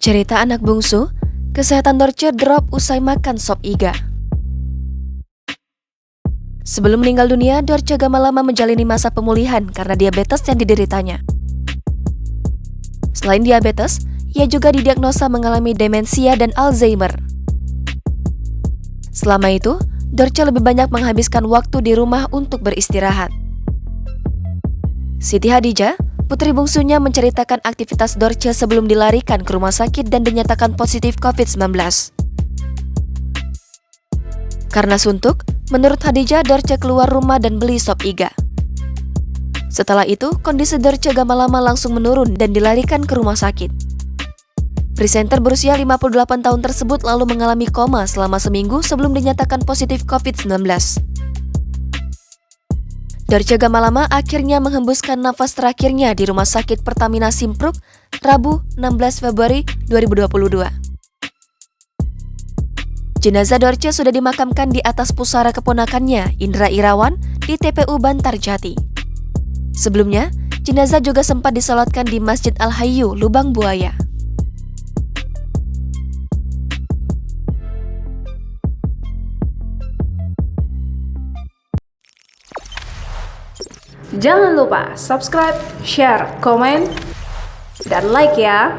Cerita anak bungsu, kesehatan Dorce drop usai makan sop iga. Sebelum meninggal dunia, Dorce lama menjalani masa pemulihan karena diabetes yang dideritanya. Selain diabetes, ia juga didiagnosa mengalami demensia dan Alzheimer. Selama itu, Dorce lebih banyak menghabiskan waktu di rumah untuk beristirahat. Siti Hadijah, putri bungsunya, menceritakan aktivitas Dorce sebelum dilarikan ke rumah sakit dan dinyatakan positif COVID-19. Karena suntuk, menurut Hadijah, Dorce keluar rumah dan beli sop iga. Setelah itu, kondisi Dorce lama langsung menurun dan dilarikan ke rumah sakit. Presenter berusia 58 tahun tersebut lalu mengalami koma selama seminggu sebelum dinyatakan positif COVID-19. Dorce lama akhirnya menghembuskan nafas terakhirnya di Rumah Sakit Pertamina Simpruk, Rabu 16 Februari 2022. Jenazah Dorce sudah dimakamkan di atas pusara keponakannya, Indra Irawan, di TPU Bantarjati. Sebelumnya, jenazah juga sempat disolatkan di Masjid Al-Hayyu, Lubang Buaya. Jangan lupa subscribe, share, komen, dan like ya!